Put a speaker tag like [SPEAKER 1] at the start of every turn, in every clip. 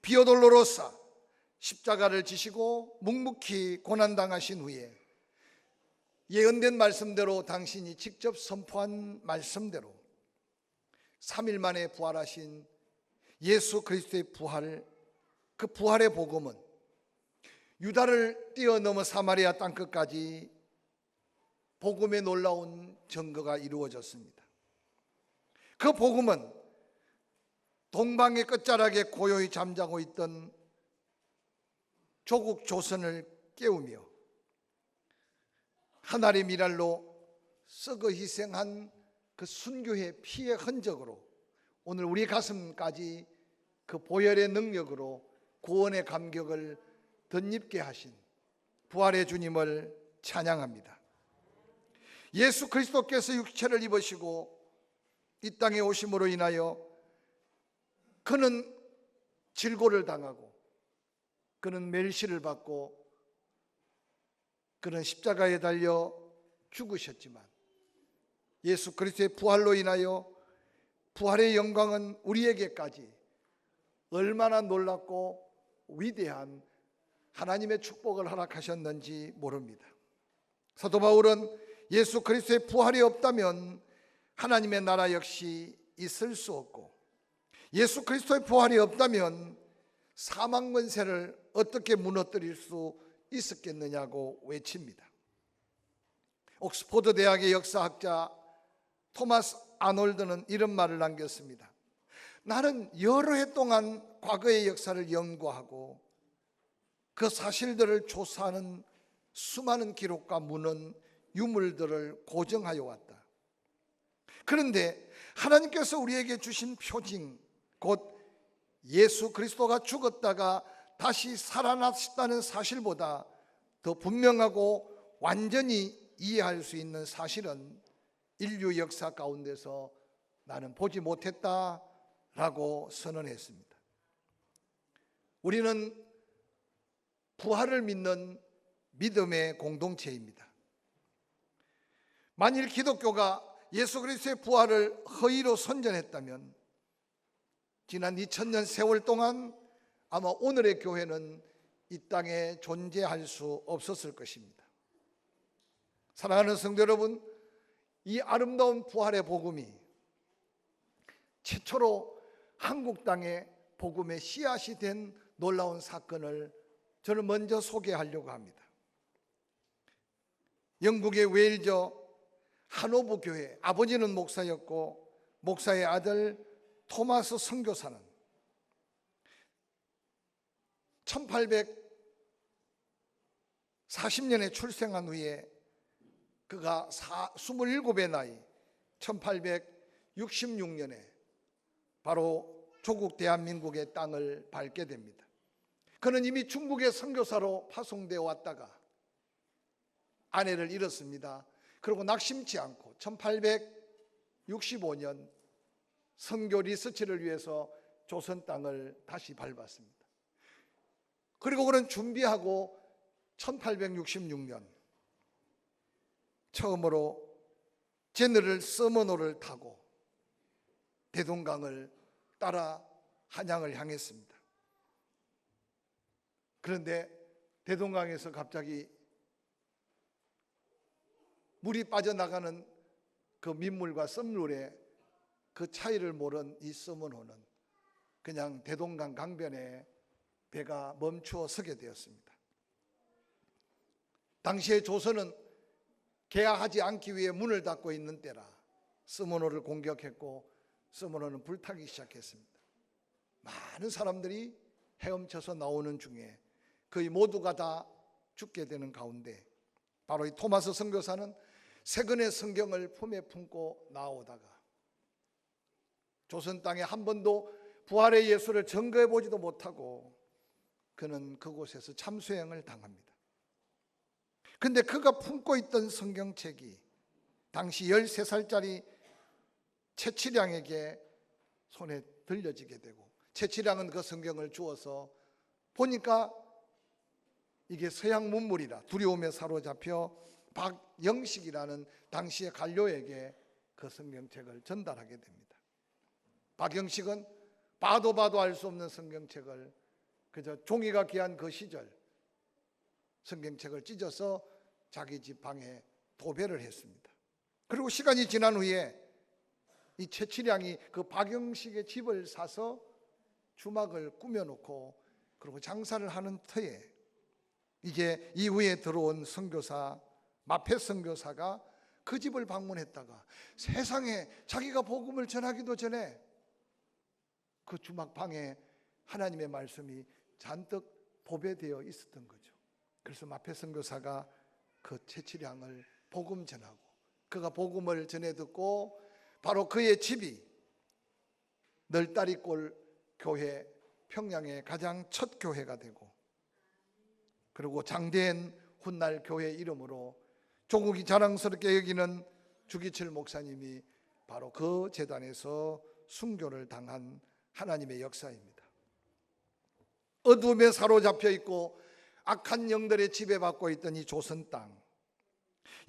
[SPEAKER 1] 비오돌로로사 십자가를 지시고 묵묵히 고난당하신 후에 예언된 말씀대로 당신이 직접 선포한 말씀대로 3일 만에 부활하신 예수 그리스도의 부활, 그 부활의 복음은 유다를 뛰어넘어 사마리아 땅끝까지 복음의 놀라운 증거가 이루어졌습니다. 그 복음은 동방의 끝자락에 고요히 잠자고 있던 조국 조선을 깨우며 하나의 미랄로 썩어 희생한 그 순교의 피의 흔적으로 오늘 우리 가슴까지 그 보혈의 능력으로 구원의 감격을 덧입게 하신 부활의 주님을 찬양합니다. 예수 그리스도께서 육체를 입으시고 이 땅에 오심으로 인하여 그는 질고를 당하고 그는 멸시를 받고 그는 십자가에 달려 죽으셨지만 예수 그리스도의 부활로 인하여 부활의 영광은 우리에게까지 얼마나 놀랍고 위대한 하나님의 축복을 허락하셨는지 모릅니다. 사도 바울은 예수 그리스도의 부활이 없다면 하나님의 나라 역시 있을 수 없고 예수 그리스도의 부활이 없다면 사망 권세를 어떻게 무너뜨릴 수 있었겠느냐고 외칩니다. 옥스포드 대학의 역사학자 토마스 아놀드는 이런 말을 남겼습니다. 나는 여러 해 동안 과거의 역사를 연구하고 그 사실들을 조사하는 수많은 기록과 문헌, 유물들을 고정하여 왔다. 그런데 하나님께서 우리에게 주신 표징, 곧 예수 그리스도가 죽었다가 다시 살아났다는 사실보다 더 분명하고 완전히 이해할 수 있는 사실은 인류 역사 가운데서 나는 보지 못했다라고 선언했습니다. 우리는 부활을 믿는 믿음의 공동체입니다. 만일 기독교가 예수 그리스도의 부활을 허위로 선전했다면 지난 2000년 세월 동안 아마 오늘의 교회는 이 땅에 존재할 수 없었을 것입니다. 사랑하는 성도 여러분, 이 아름다운 부활의 복음이 최초로 한국 땅에 복음의 씨앗이 된 놀라운 사건을 저는 먼저 소개하려고 합니다. 영국의 웨일저 하노브 교회, 아버지는 목사였고 목사의 아들 토마스 선교사는 1840년에 출생한 후에 그가 27의 나이 1866년에 바로 조국 대한민국의 땅을 밟게 됩니다. 그는 이미 중국의 선교사로 파송되어 왔다가 아내를 잃었습니다. 그리고 낙심치 않고 1865년 선교 리서치를 위해서 조선 땅을 다시 밟았습니다. 그리고 그는 준비하고 1866년 처음으로 제너럴 서머노를 타고 대동강을 따라 한양을 향했습니다. 그런데 대동강에서 갑자기 물이 빠져나가는 그 민물과 썸물의 그 차이를 모른 이 서머노는 그냥 대동강 강변에 배가 멈추어 서게 되었습니다. 당시에 조선은 개항하지 않기 위해 문을 닫고 있는 때라 서머노를 공격했고 서머노는 불타기 시작했습니다. 많은 사람들이 헤엄쳐서 나오는 중에 거의 모두가 다 죽게 되는 가운데 바로 이 토마스 선교사는 세 권의 성경을 품에 품고 나오다가 조선 땅에 한 번도 부활의 예수를 증거해 보지도 못하고 그는 그곳에서 참수행을 당합니다. 근데 그가 품고 있던 성경책이 당시 13살짜리 채치량에게 손에 들려지게 되고 채치량은 그 성경을 주어서 보니까 이게 서양 문물이라 두려움에 사로잡혀 박영식이라는 당시의 관료에게 그 성경책을 전달하게 됩니다. 박영식은 봐도 알 수 없는 성경책을 그저 종이가 귀한 그 시절 성경책을 찢어서 자기 집 방에 도배를 했습니다. 그리고 시간이 지난 후에 이 최치량이 그 박영식의 집을 사서 주막을 꾸며놓고 그리고 장사를 하는 터에 이제 이후에 들어온 선교사 마페 선교사가 그 집을 방문했다가 세상에 자기가 복음을 전하기도 전에 그 주막 방에 하나님의 말씀이 잔뜩 보배되어 있었던 거죠. 그래서 마페 선교사가 그 최치량을 복음 전하고 그가 복음을 전해 듣고 바로 그의 집이 널다리골 교회, 평양의 가장 첫 교회가 되고 그리고 장대한 훗날 교회 이름으로 조국이 자랑스럽게 여기는 주기철 목사님이 바로 그 재단에서 순교를 당한 하나님의 역사입니다. 어둠에 사로잡혀 있고 악한 영들의 지배받고 있던 이 조선 땅,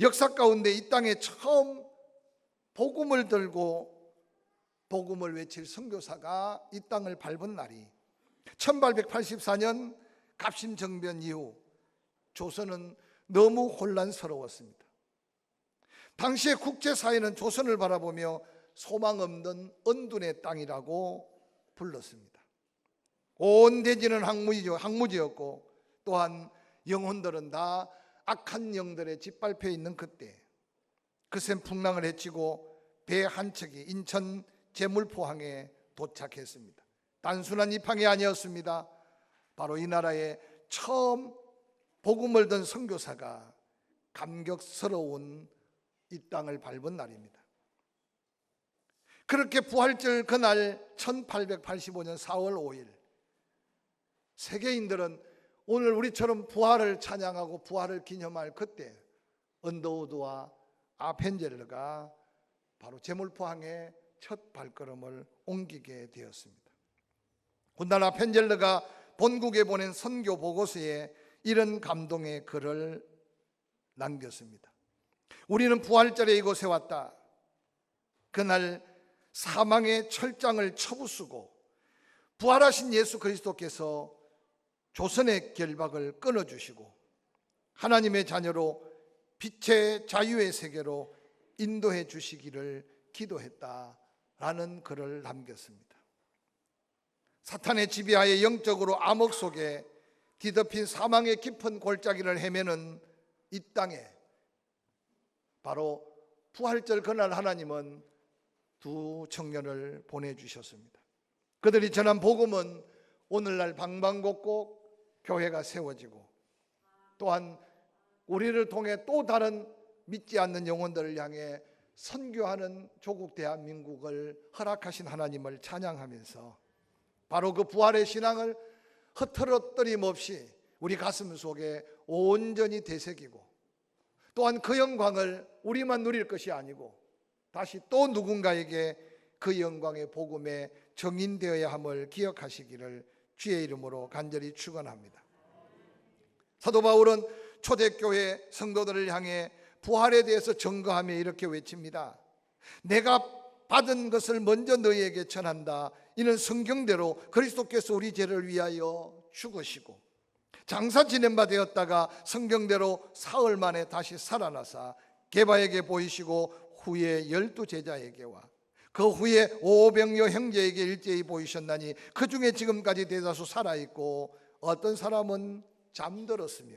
[SPEAKER 1] 역사 가운데 이 땅에 처음 복음을 들고 복음을 외칠 선교사가 이 땅을 밟은 날이 1884년 갑신정변 이후 조선은 너무 혼란스러웠습니다. 당시의 국제사회는 조선을 바라보며 소망 없는 언둔의 땅이라고 불렀습니다. 온 대지는 항무지였고 또한 영혼들은 다 악한 영들에 짓밟혀 있는 그때 거센 풍랑을 헤치고 배 한 척이 인천 제물포항에 도착했습니다. 단순한 입항이 아니었습니다. 바로 이 나라에 처음 복음을 든 선교사가 감격스러운 이 땅을 밟은 날입니다. 그렇게 부활절 그날 1885년 4월 5일 세계인들은 오늘 우리처럼 부활을 찬양하고 부활을 기념할 그때 언더우드와 아펜젤러가 바로 제물포항에 첫 발걸음을 옮기게 되었습니다. 훗날 아펜젤러가 본국에 보낸 선교 보고서에 이런 감동의 글을 남겼습니다. 우리는 부활절에 이곳에 왔다. 그날 사망의 철장을 쳐부수고 부활하신 예수 그리스도께서 조선의 결박을 끊어주시고 하나님의 자녀로 빛의 자유의 세계로 인도해 주시기를 기도했다라는 글을 남겼습니다. 사탄의 지배하에 영적으로 암흑 속에 뒤덮인 사망의 깊은 골짜기를 헤매는 이 땅에 바로 부활절 그날 하나님은 두 청년을 보내주셨습니다. 그들이 전한 복음은 오늘날 방방곡곡 교회가 세워지고 또한 우리를 통해 또 다른 믿지 않는 영혼들을 향해 선교하는 조국 대한민국을 허락하신 하나님을 찬양하면서 바로 그 부활의 신앙을 흐트러뜨림 없이 우리 가슴 속에 온전히 되새기고 또한 그 영광을 우리만 누릴 것이 아니고 다시 또 누군가에게 그 영광의 복음에 정인되어야 함을 기억하시기를 주의 이름으로 간절히 축원합니다. 사도 바울은 초대교회 성도들을 향해 부활에 대해서 증거하며 이렇게 외칩니다. 내가 받은 것을 먼저 너희에게 전한다. 이는 성경대로 그리스도께서 우리 죄를 위하여 죽으시고 장사 지낸 바 되었다가 성경대로 사흘 만에 다시 살아나사 게바에게 보이시고 후에 12 제자에게와 그 후에 500여 형제에게 일제히 보이셨나니 그 중에 지금까지 대다수 살아있고 어떤 사람은 잠들었으며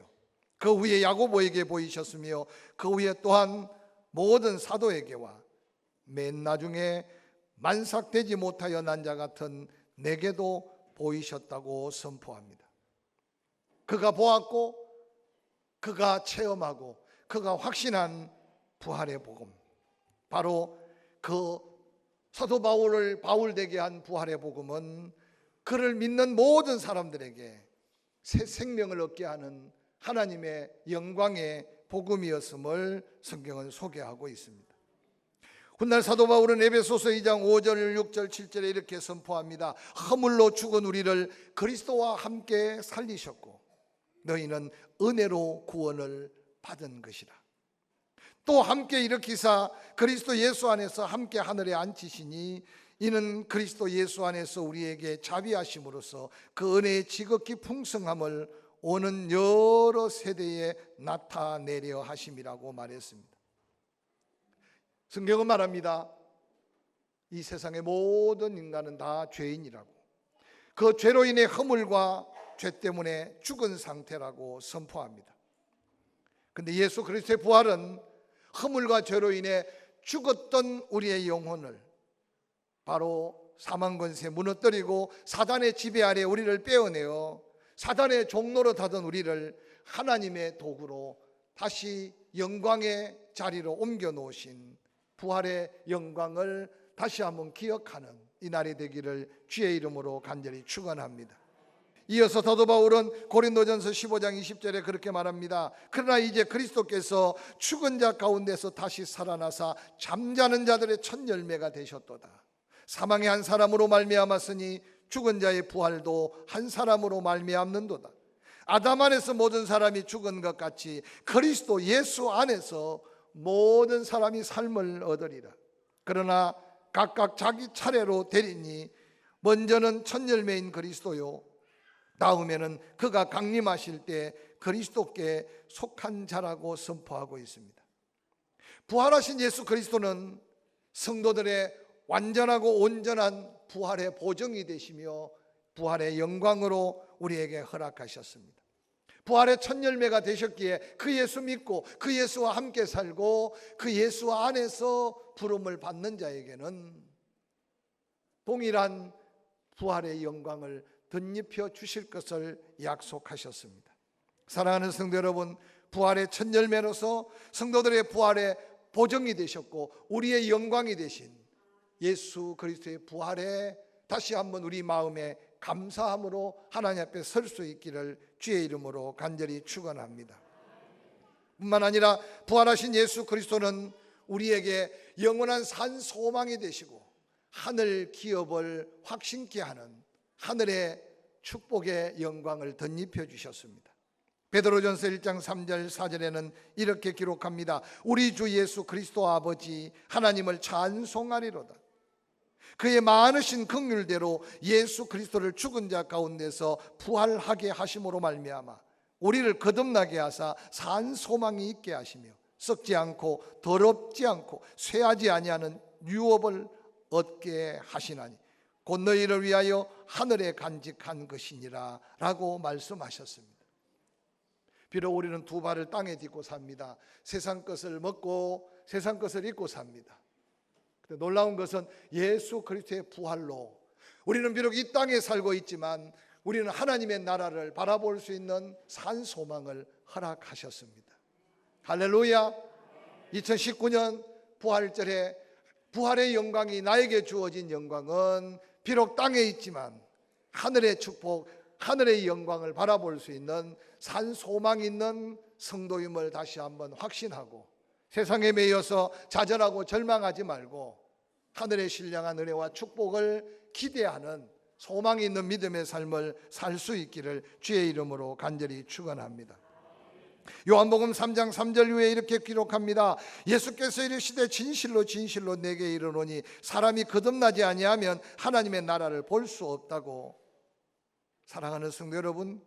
[SPEAKER 1] 그 후에 야고보에게 보이셨으며 그 후에 또한 모든 사도에게와 맨 나중에 만삭되지 못하여 난 자 같은 내게도 보이셨다고 선포합니다. 그가 보았고 그가 체험하고 그가 확신한 부활의 복음, 바로 그 사도 바울을 바울되게 한 부활의 복음은 그를 믿는 모든 사람들에게 새 생명을 얻게 하는 하나님의 영광의 복음이었음을 성경은 소개하고 있습니다. 훗날 사도 바울은 에베소서 2장 5절 6절 7절에 이렇게 선포합니다. 허물로 죽은 우리를 그리스도와 함께 살리셨고 너희는 은혜로 구원을 받은 것이라. 또 함께 일으키사 그리스도 예수 안에서 함께 하늘에 앉히시니 이는 그리스도 예수 안에서 우리에게 자비하심으로써 그 은혜의 지극히 풍성함을 오는 여러 세대에 나타내려 하심이라고 말했습니다. 성경은 말합니다. 이 세상의 모든 인간은 다 죄인이라고, 그 죄로 인해 허물과 죄 때문에 죽은 상태라고 선포합니다. 그런데 예수 그리스도의 부활은 허물과 죄로 인해 죽었던 우리의 영혼을 바로 사망 권세 무너뜨리고 사단의 지배 아래 우리를 빼어내어 사단의 종로로 타던 우리를 하나님의 도구로 다시 영광의 자리로 옮겨 놓으신 부활의 영광을 다시 한번 기억하는 이 날이 되기를 주의 이름으로 간절히 축원합니다. 이어서 사도 바울은 고린도전서 15장 20절에 그렇게 말합니다. 그러나 이제 그리스도께서 죽은 자 가운데서 다시 살아나사 잠자는 자들의 첫 열매가 되셨도다. 사망의 한 사람으로 말미암았으니 죽은 자의 부활도 한 사람으로 말미암는도다. 아담 안에서 모든 사람이 죽은 것 같이 그리스도 예수 안에서 모든 사람이 삶을 얻으리라. 그러나 각각 자기 차례로 되리니 먼저는 첫 열매인 그리스도요, 다음에는 그가 강림하실 때 그리스도께 속한 자라고 선포하고 있습니다. 부활하신 예수 그리스도는 성도들의 완전하고 온전한 부활의 보정이 되시며 부활의 영광으로 우리에게 허락하셨습니다. 부활의 첫 열매가 되셨기에 그 예수 믿고 그 예수와 함께 살고 그 예수 안에서 부름을 받는 자에게는 동일한 부활의 영광을 덧입혀 주실 것을 약속하셨습니다. 사랑하는 성도 여러분, 부활의 첫 열매로서 성도들의 부활의 보정이 되셨고 우리의 영광이 되신 예수 그리스도의 부활에 다시 한번 우리 마음에 감사함으로 하나님 앞에 설 수 있기를 주의 이름으로 간절히 축원합니다. 뿐만 아니라 부활하신 예수 그리스도는 우리에게 영원한 산 소망이 되시고 하늘 기업을 확신케 하는 하늘의 축복의 영광을 덧입혀 주셨습니다. 베드로전서 1장 3절 4절에는 이렇게 기록합니다. 우리 주 예수 그리스도 아버지 하나님을 찬송하리로다. 그의 많으신 긍휼대로 예수 그리스도를 죽은 자 가운데서 부활하게 하심으로 말미암아 우리를 거듭나게 하사 산 소망이 있게 하시며 썩지 않고 더럽지 않고 쇠하지 아니하는 유업을 얻게 하시나니 곧 너희를 위하여 하늘에 간직한 것이니라 라고 말씀하셨습니다. 비록 우리는 두 발을 땅에 딛고 삽니다. 세상 것을 먹고 세상 것을 입고 삽니다. 놀라운 것은 예수 그리스도의 부활로 우리는 비록 이 땅에 살고 있지만 우리는 하나님의 나라를 바라볼 수 있는 산 소망을 허락하셨습니다. 할렐루야. 2019년 부활절에 부활의 영광이 나에게 주어진 영광은 비록 땅에 있지만 하늘의 축복, 하늘의 영광을 바라볼 수 있는 산 소망 있는 성도임을 다시 한번 확신하고 세상에 매여서 좌절하고 절망하지 말고 하늘의 신령한 은혜와 축복을 기대하는 소망이 있는 믿음의 삶을 살 수 있기를 주의 이름으로 간절히 축원합니다. 요한복음 3장 3절 후에 이렇게 기록합니다. 예수께서 이르시되 진실로 진실로 내게 이르노니 사람이 거듭나지 아니하면 하나님의 나라를 볼 수 없다고. 사랑하는 성도 여러분,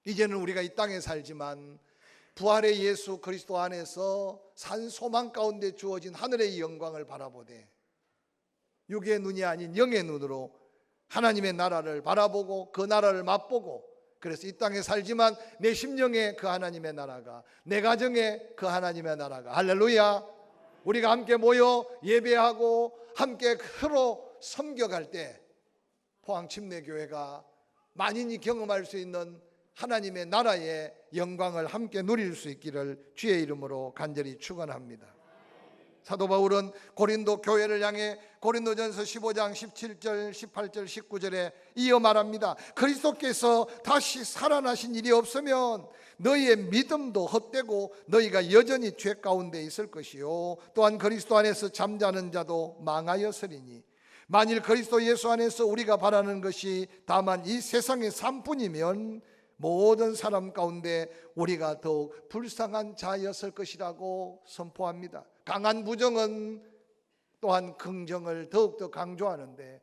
[SPEAKER 1] 이제는 우리가 이 땅에 살지만 부활의 예수 그리스도 안에서 산 소망 가운데 주어진 하늘의 영광을 바라보되 육의 눈이 아닌 영의 눈으로 하나님의 나라를 바라보고 그 나라를 맛보고, 그래서 이 땅에 살지만 내 심령에 그 하나님의 나라가, 내 가정에 그 하나님의 나라가, 할렐루야, 우리가 함께 모여 예배하고 함께 서로 섬겨갈 때 포항침례교회가 만인이 경험할 수 있는 하나님의 나라의 영광을 함께 누릴 수 있기를 주의 이름으로 간절히 축원합니다. 사도 바울은 고린도 교회를 향해 고린도전서 15장 17절 18절 19절에 이어 말합니다. 그리스도께서 다시 살아나신 일이 없으면 너희의 믿음도 헛되고 너희가 여전히 죄 가운데 있을 것이요 또한 그리스도 안에서 잠자는 자도 망하였으리니 만일 그리스도 예수 안에서 우리가 바라는 것이 다만 이 세상의 삶뿐이면 모든 사람 가운데 우리가 더욱 불쌍한 자였을 것이라고 선포합니다. 강한 부정은 또한 긍정을 더욱더 강조하는데,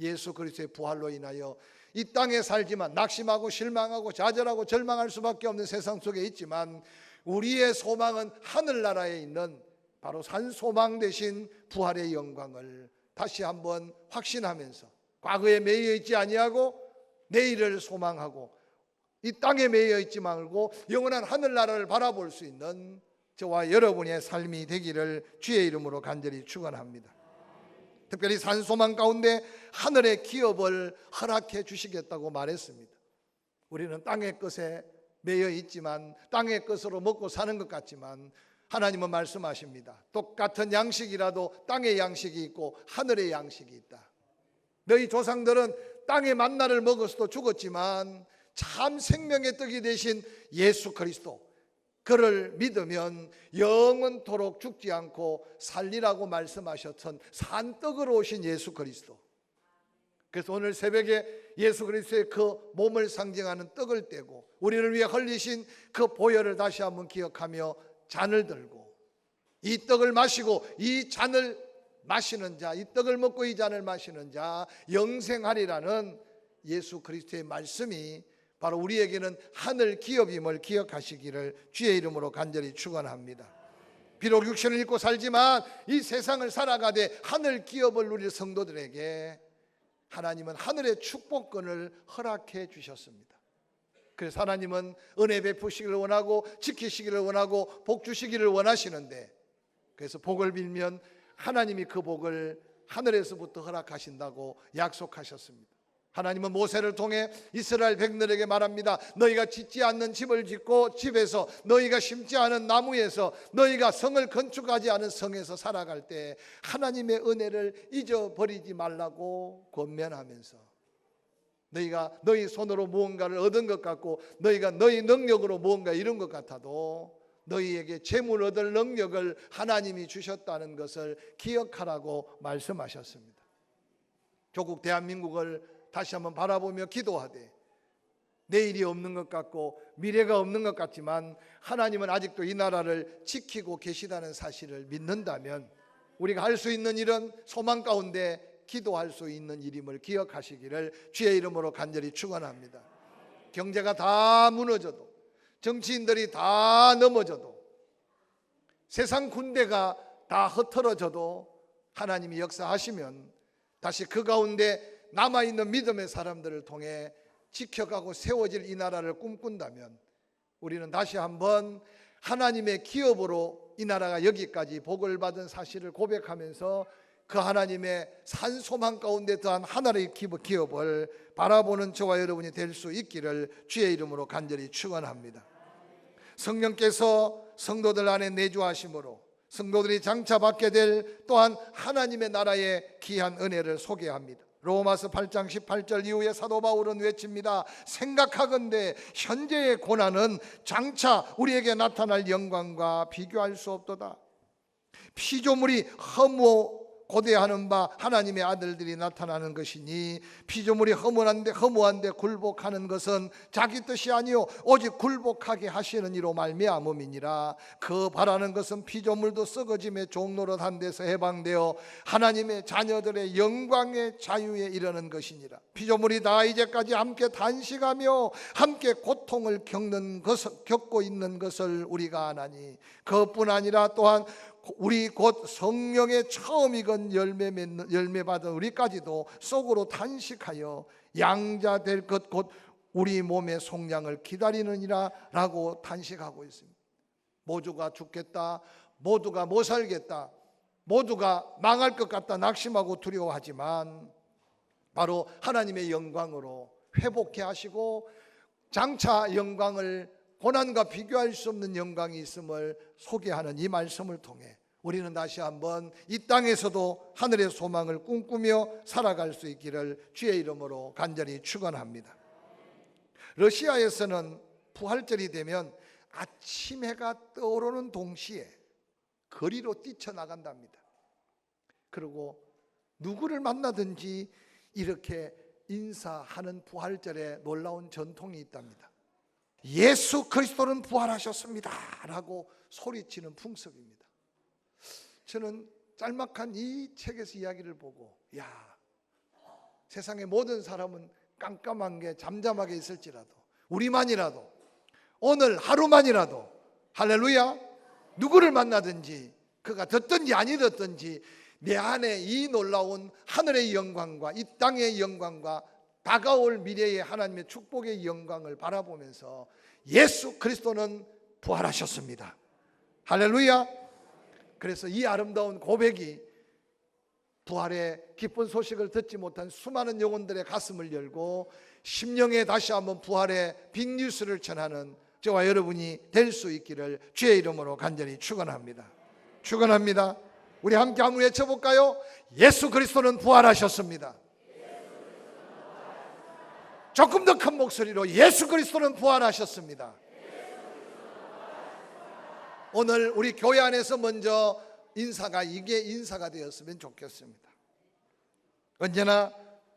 [SPEAKER 1] 예수 그리스도의 부활로 인하여 이 땅에 살지만 낙심하고 실망하고 좌절하고 절망할 수밖에 없는 세상 속에 있지만, 우리의 소망은 하늘나라에 있는 바로 산소망 대신 부활의 영광을 다시 한번 확신하면서, 과거에 매여 있지 아니하고 내일을 소망하고 이 땅에 매여 있지 말고 영원한 하늘나라를 바라볼 수 있는 저와 여러분의 삶이 되기를 주의 이름으로 간절히 축원합니다. 특별히 산소망 가운데 하늘의 기업을 허락해 주시겠다고 말했습니다. 우리는 땅의 것에 매여 있지만, 땅의 것으로 먹고 사는 것 같지만, 하나님은 말씀하십니다. 똑같은 양식이라도 땅의 양식이 있고 하늘의 양식이 있다. 너희 조상들은 땅의 만나를 먹어서도 죽었지만 참 생명의 떡이 되신 예수 그리스도, 그를 믿으면 영원토록 죽지 않고 살리라고 말씀하셨던 산떡으로 오신 예수 그리스도. 그래서 오늘 새벽에 예수 그리스도의 그 몸을 상징하는 떡을 떼고 우리를 위해 흘리신 그 보혈을 다시 한번 기억하며 잔을 들고, 이 떡을 마시고 이 잔을 마시는 자, 이 떡을 먹고 이 잔을 마시는 자 영생하리라는 예수 그리스도의 말씀이 바로 우리에게는 하늘 기업임을 기억하시기를 주의 이름으로 간절히 축원합니다. 비록 육신을 입고 살지만 이 세상을 살아가되 하늘 기업을 누릴 성도들에게 하나님은 하늘의 축복권을 허락해 주셨습니다. 그래서 하나님은 은혜 베푸시기를 원하고 지키시기를 원하고 복 주시기를 원하시는데, 그래서 복을 빌면 하나님이 그 복을 하늘에서부터 허락하신다고 약속하셨습니다. 하나님은 모세를 통해 이스라엘 백성들에게 말합니다. 너희가 짓지 않는 집을 짓고 집에서, 너희가 심지 않은 나무에서, 너희가 성을 건축하지 않은 성에서 살아갈 때 하나님의 은혜를 잊어버리지 말라고 권면하면서, 너희가 너희 손으로 무언가를 얻은 것 같고 너희가 너희 능력으로 무언가 이룬 것 같아도 너희에게 재물 얻을 능력을 하나님이 주셨다는 것을 기억하라고 말씀하셨습니다. 조국 대한민국을 다시 한번 바라보며 기도하되, 내일이 없는 것 같고 미래가 없는 것 같지만 하나님은 아직도 이 나라를 지키고 계시다는 사실을 믿는다면 우리가 할 수 있는 일은 소망 가운데 기도할 수 있는 일임을 기억하시기를 주의 이름으로 간절히 축원합니다. 경제가 다 무너져도, 정치인들이 다 넘어져도, 세상 군대가 다 흩어져도 하나님이 역사하시면 다시 그 가운데 남아있는 믿음의 사람들을 통해 지켜가고 세워질 이 나라를 꿈꾼다면 우리는 다시 한번 하나님의 기업으로 이 나라가 여기까지 복을 받은 사실을 고백하면서 그 하나님의 산소망 가운데 더한 하나의 기업을 바라보는 저와 여러분이 될 수 있기를 주의 이름으로 간절히 축원합니다. 성령께서 성도들 안에 내주하심으로 성도들이 장차 받게 될 또한 하나님의 나라의 귀한 은혜를 소개합니다. 로마서 8장 18절 이후에 사도 바울은 외칩니다. 생각하건대 현재의 고난은 장차 우리에게 나타날 영광과 비교할 수 없도다. 피조물이 고대하는 바 하나님의 아들들이 나타나는 것이니, 피조물이 허무한데 굴복하는 것은 자기 뜻이 아니요 오직 굴복하게 하시는 이로 말미암음이니라. 그 바라는 것은 피조물도 썩어짐의 종노릇한 데서 해방되어 하나님의 자녀들의 영광의 자유에 이르는 것이니라. 피조물이 다 이제까지 함께 단식하며 함께 고통을 겪고 있는 것을 우리가 아나니, 그것뿐 아니라 또한 우리 곧 성령의 처음 익은 열매 받은 우리까지도 속으로 단식하여 양자 될 것 곧 우리 몸의 속량을 기다리느니라 라고 단식하고 있습니다. 모두가 죽겠다, 모두가 못 살겠다, 모두가 망할 것 같다 낙심하고 두려워하지만 바로 하나님의 영광으로 회복해 하시고 장차 영광을 고난과 비교할 수 없는 영광이 있음을 소개하는 이 말씀을 통해 우리는 다시 한번 이 땅에서도 하늘의 소망을 꿈꾸며 살아갈 수 있기를 주의 이름으로 간절히 축원합니다. 러시아에서는 부활절이 되면 아침 해가 떠오르는 동시에 거리로 뛰쳐나간답니다. 그리고 누구를 만나든지 이렇게 인사하는 부활절에 놀라운 전통이 있답니다. 예수 그리스도는 부활하셨습니다 라고 소리치는 풍습입니다. 저는 짤막한 이 책에서 이야기를 보고, 야, 세상의 모든 사람은 깜깜한 게 잠잠하게 있을지라도 우리만이라도 오늘 하루만이라도 할렐루야, 누구를 만나든지 그가 듣든지 아니 듣든지 내 안에 이 놀라운 하늘의 영광과 이 땅의 영광과 다가올 미래의 하나님의 축복의 영광을 바라보면서 예수 그리스도는 부활하셨습니다. 할렐루야. 그래서 이 아름다운 고백이 부활의 기쁜 소식을 듣지 못한 수많은 영혼들의 가슴을 열고 심령에 다시 한번 부활의 빅뉴스를 전하는 저와 여러분이 될 수 있기를 주의 이름으로 간절히 축원합니다. 축원합니다. 우리 함께 한번 외쳐볼까요? 예수 그리스도는 부활하셨습니다. 조금 더 큰 목소리로 예수 그리스도는 부활하셨습니다. 오늘 우리 교회 안에서 먼저 인사가 이게 인사가 되었으면 좋겠습니다. 언제나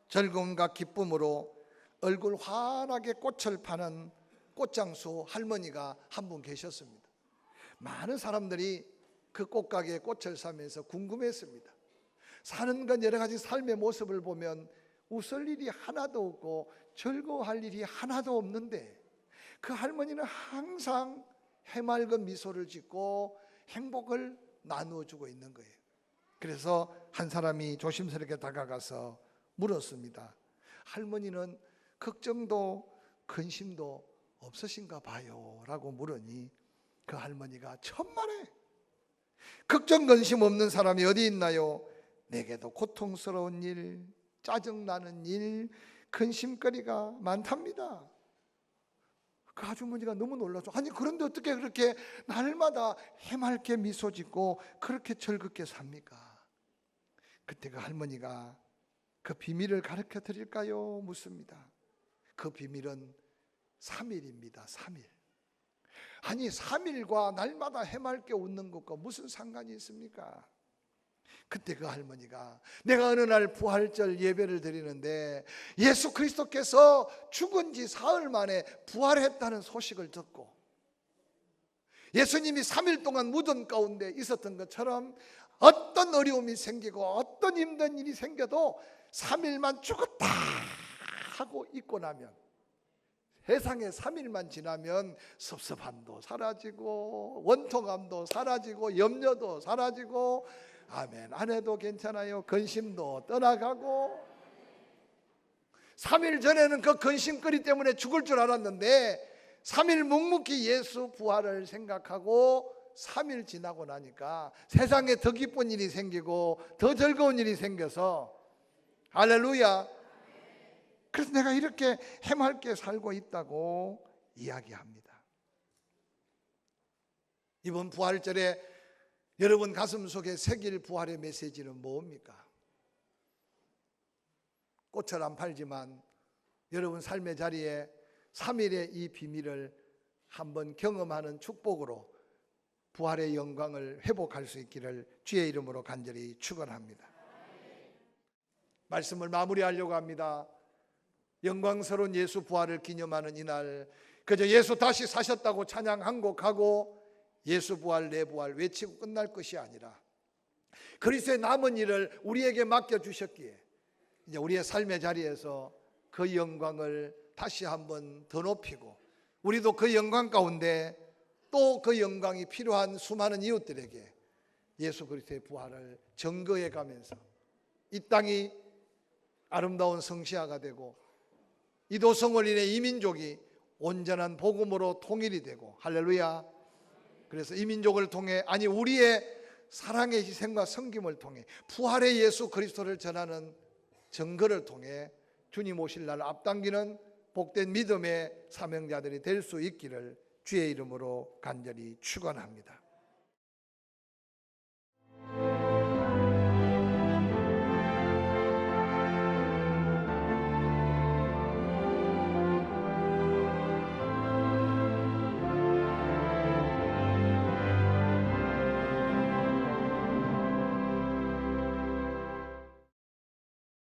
[SPEAKER 1] 즐거움과 기쁨으로 얼굴 환하게 꽃을 파는 꽃장수 할머니가 한 분 계셨습니다. 많은 사람들이 그 꽃가게에 꽃을 사면서 궁금했습니다. 사는 건 여러 가지 삶의 모습을 보면 웃을 일이 하나도 없고 즐거워할 일이 하나도 없는데 그 할머니는 항상 해맑은 미소를 짓고 행복을 나누어주고 있는 거예요. 그래서 한 사람이 조심스럽게 다가가서 물었습니다. 할머니는 걱정도 근심도 없으신가 봐요 라고 물으니 그 할머니가 천만에 걱정 근심 없는 사람이 어디 있나요? 내게도 고통스러운 일, 짜증나는 일, 근심거리가 많답니다. 그 아주머니가 너무 놀라서 아니 그런데 어떻게 그렇게 날마다 해맑게 미소 짓고 그렇게 즐겁게 삽니까? 그때 그 할머니가 그 비밀을 가르쳐 드릴까요? 묻습니다. 그 비밀은 3일입니다. 3일. 아니 3일과 날마다 해맑게 웃는 것과 무슨 상관이 있습니까? 그때 그 할머니가 내가 어느 날 부활절 예배를 드리는데 예수 그리스도께서 죽은 지 사흘 만에 부활했다는 소식을 듣고 예수님이 3일 동안 무덤 가운데 있었던 것처럼 어떤 어려움이 생기고 어떤 힘든 일이 생겨도 3일만 죽었다 하고 있고 나면 세상에 3일만 지나면 섭섭함도 사라지고 원통함도 사라지고 염려도 사라지고 아멘 안 해도 괜찮아요 근심도 떠나가고 3일 전에는 그 근심거리 때문에 죽을 줄 알았는데 3일 묵묵히 예수 부활을 생각하고 3일 지나고 나니까 세상에 더 기쁜 일이 생기고 더 즐거운 일이 생겨서 할렐루야. 그래서 내가 이렇게 해맑게 살고 있다고 이야기합니다. 이번 부활절에 여러분 가슴 속에 새길 부활의 메시지는 뭡니까? 꽃을 안 팔지만 여러분 삶의 자리에 3일의 이 비밀을 한번 경험하는 축복으로 부활의 영광을 회복할 수 있기를 주의 이름으로 간절히 축원합니다. 말씀을 마무리하려고 합니다. 영광스러운 예수 부활을 기념하는 이날 그저 예수 다시 사셨다고 찬양 한 곡 하고 예수 부활 내 부활 외치고 끝날 것이 아니라 그리스도의 남은 일을 우리에게 맡겨주셨기에 이제 우리의 삶의 자리에서 그 영광을 다시 한번 더 높이고 우리도 그 영광 가운데 또 그 영광이 필요한 수많은 이웃들에게 예수 그리스도의 부활을 증거해 가면서 이 땅이 아름다운 성시아가 되고 이도성을 인해 이민족이 온전한 복음으로 통일이 되고 할렐루야. 그래서 이민족을 통해 아니 우리의 사랑의 희생과 섬김을 통해 부활의 예수 그리스도를 전하는 증거를 통해 주님 오실 날 앞당기는 복된 믿음의 사명자들이 될 수 있기를 주의 이름으로 간절히 축원합니다.